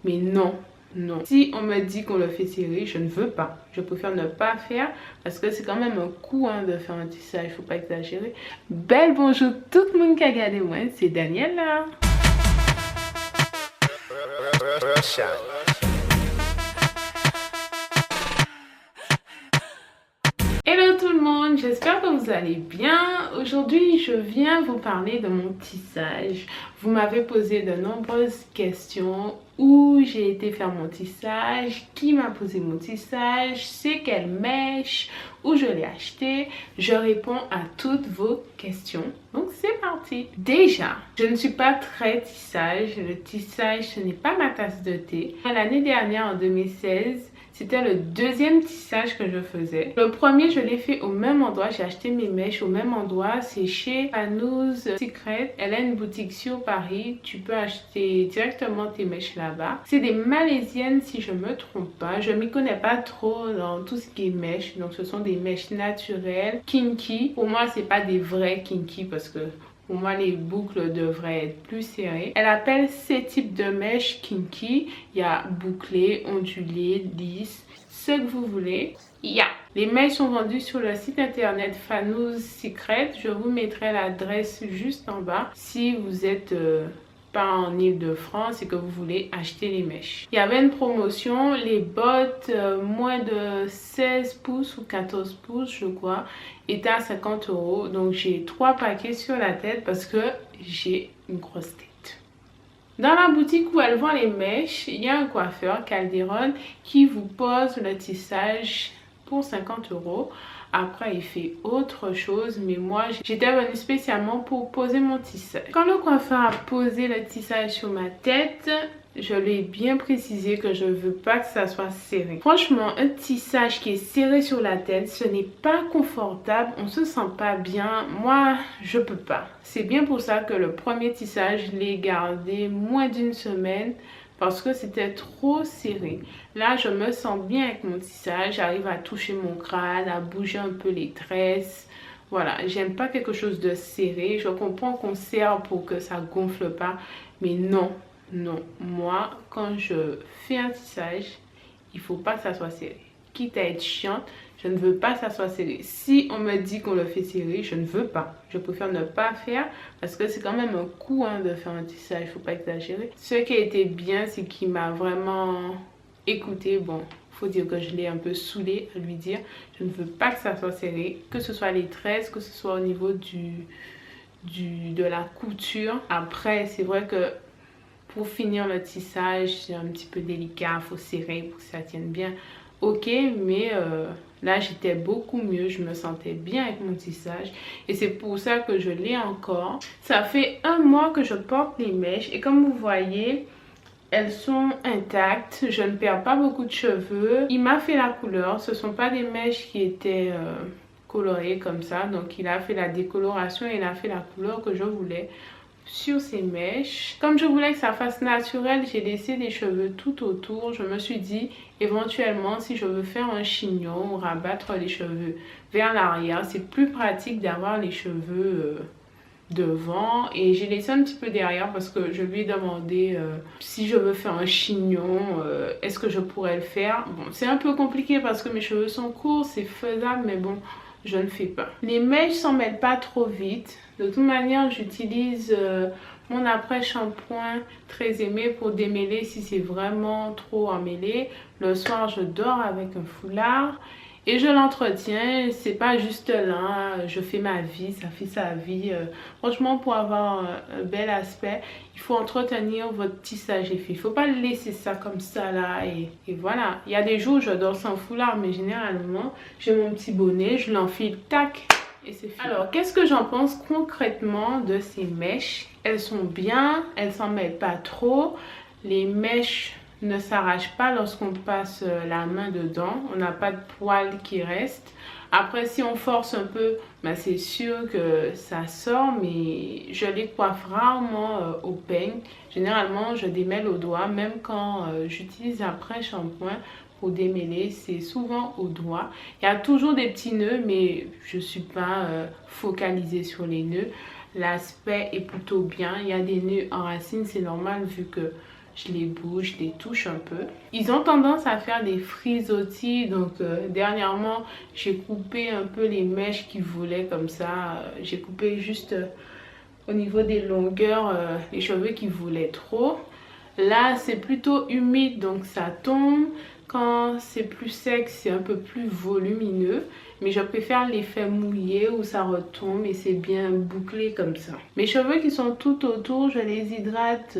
Mais non, non. Si on me dit qu'on le fait serrer, je ne veux pas. Je préfère ne pas faire parce que c'est quand même un coût de faire un tissage, il ne faut pas exagérer. Belle bonjour tout le monde qui a regardé moi, c'est Daniela. Hello tout le monde, j'espère que vous allez bien. Aujourd'hui, je viens vous parler de mon tissage. Vous m'avez posé de nombreuses questions. Où j'ai été faire mon tissage, qui m'a posé mon tissage, c'est quelle mèche, où je l'ai acheté. Je réponds à toutes vos questions. Donc c'est parti. Déjà, je ne suis pas très tissage. Le tissage, ce n'est pas ma tasse de thé. L'année dernière, en 2016, c'était le deuxième tissage que je faisais. Le premier, je l'ai fait au même endroit. J'ai acheté mes mèches au même endroit. C'est chez Fanouz Secret. Elle a une boutique sur Paris. Tu peux acheter directement tes mèches là-bas. C'est des Malaisiennes si je me trompe pas. Je m'y connais pas trop dans tout ce qui est mèches. Donc ce sont des mèches naturelles, kinky. Pour moi, c'est pas des vrais kinky parce que pour moi, les boucles devraient être plus serrées. Elle appelle ces types de mèches kinky. Il y a bouclé, ondulé, lisse, ce que vous voulez. Les mèches sont vendues sur le site internet Fanouz Secret. Je vous mettrai l'adresse juste en bas si vous êtes pas en Île-de-France et que vous voulez acheter les mèches. Il y avait une promotion, les bottes moins de 16 pouces ou 14 pouces je crois étaient à 50 €. Donc j'ai 3 paquets sur la tête parce que j'ai une grosse tête. Dans la boutique où elle vend les mèches, il y a un coiffeur, Calderon, qui vous pose le tissage pour 50 €. Après, il fait autre chose, mais moi, j'étais venue spécialement pour poser mon tissage. Quand le coiffeur a posé le tissage sur ma tête, je lui ai bien précisé que je ne veux pas que ça soit serré. Franchement, un tissage qui est serré sur la tête, ce n'est pas confortable, on se sent pas bien. Moi, je peux pas. C'est bien pour ça que le premier tissage, je l'ai gardé moins d'une semaine parce que c'était trop serré. Là, je me sens bien avec mon tissage. J'arrive à toucher mon crâne, à bouger un peu les tresses. Voilà, j'aime pas quelque chose de serré. Je comprends qu'on serre pour que ça gonfle pas. Mais non, non. Moi, quand je fais un tissage, il faut pas que ça soit serré. Quitte à être chiante, je ne veux pas que ça soit serré. Si on me dit qu'on le fait serré, je ne veux pas. Je préfère ne pas faire parce que c'est quand même un coût de faire un tissage, il ne faut pas exagérer. Ce qui a été bien, c'est qu'il m'a vraiment écouté. Bon, il faut dire que je l'ai un peu saoulé à lui dire je ne veux pas que ça soit serré, que ce soit les tresses, que ce soit au niveau de la couture. Après, c'est vrai que pour finir le tissage, c'est un petit peu délicat, il faut serrer pour que ça tienne bien. Ok, mais là j'étais beaucoup mieux, je me sentais bien avec mon tissage et c'est pour ça que je l'ai encore. Ça fait 1 mois que je porte les mèches et comme vous voyez, elles sont intactes, je ne perds pas beaucoup de cheveux. Il m'a fait la couleur, ce ne sont pas des mèches qui étaient colorées comme ça, donc il a fait la décoloration et il a fait la couleur que je voulais sur ces mèches. Comme je voulais que ça fasse naturel, j'ai laissé des cheveux tout autour. Je me suis dit éventuellement si je veux faire un chignon ou rabattre les cheveux vers l'arrière, c'est plus pratique d'avoir les cheveux devant et j'ai laissé un petit peu derrière parce que je lui ai demandé si je veux faire un chignon, est-ce que je pourrais le faire. Bon, c'est un peu compliqué parce que mes cheveux sont courts, c'est faisable mais bon, je ne fais pas. Les mèches s'en mêlent pas trop vite. De toute manière, j'utilise mon après-shampoing très aimé pour démêler si c'est vraiment trop emmêlé. Le soir, je dors avec un foulard et je l'entretiens. C'est pas juste là, je fais ma vie, ça fait sa vie. Franchement, pour avoir un bel aspect, il faut entretenir votre tissage effet. Il faut pas laisser ça comme ça là et voilà. Il y a des jours où je dors sans foulard, mais généralement, j'ai mon petit bonnet, je l'enfile, tac, et c'est fini. Alors, qu'est-ce que j'en pense concrètement de ces mèches? Elles sont bien, elles s'en mêlent pas trop. Les mèches ne s'arrachent pas lorsqu'on passe la main dedans. On n'a pas de poils qui restent. Après, si on force un peu, ben c'est sûr que ça sort, mais je les coiffe rarement au peigne. Généralement, je démêle au doigt, même quand j'utilise après shampoing pour démêler, c'est souvent au doigt. Il y a toujours des petits nœuds, mais je ne suis pas focalisée sur les nœuds. L'aspect est plutôt bien. Il y a des nœuds en racine, c'est normal vu que je les bouge, je les touche un peu. Ils ont tendance à faire des frisottis, donc dernièrement j'ai coupé un peu les mèches qu'ils voulaient comme ça. J'ai coupé juste au niveau des longueurs les cheveux qu'ils voulaient trop. Là c'est plutôt humide donc ça tombe. Quand c'est plus sec, c'est un peu plus volumineux. Mais je préfère l'effet mouillé où ça retombe et c'est bien bouclé comme ça. Mes cheveux qui sont tout autour, je les hydrate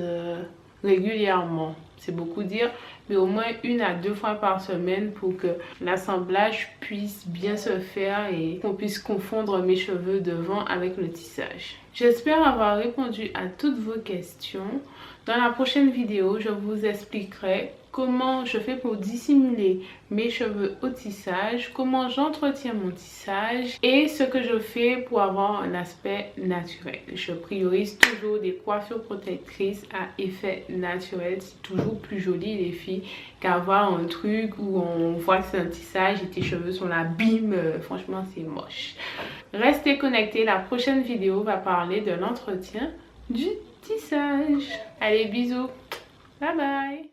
régulièrement. C'est beaucoup dire, mais au moins 1 à 2 fois par semaine pour que l'assemblage puisse bien se faire et qu'on puisse confondre mes cheveux devant avec le tissage. J'espère avoir répondu à toutes vos questions. Dans la prochaine vidéo, je vous expliquerai comment je fais pour dissimuler mes cheveux au tissage, comment j'entretiens mon tissage et ce que je fais pour avoir un aspect naturel. Je priorise toujours des coiffures protectrices à effet naturel. C'est toujours plus joli les filles qu'avoir un truc où on voit que c'est un tissage et tes cheveux sont là, bim, franchement c'est moche. Restez connectés, la prochaine vidéo va parler de l'entretien du tissage. Allez, bisous, bye bye.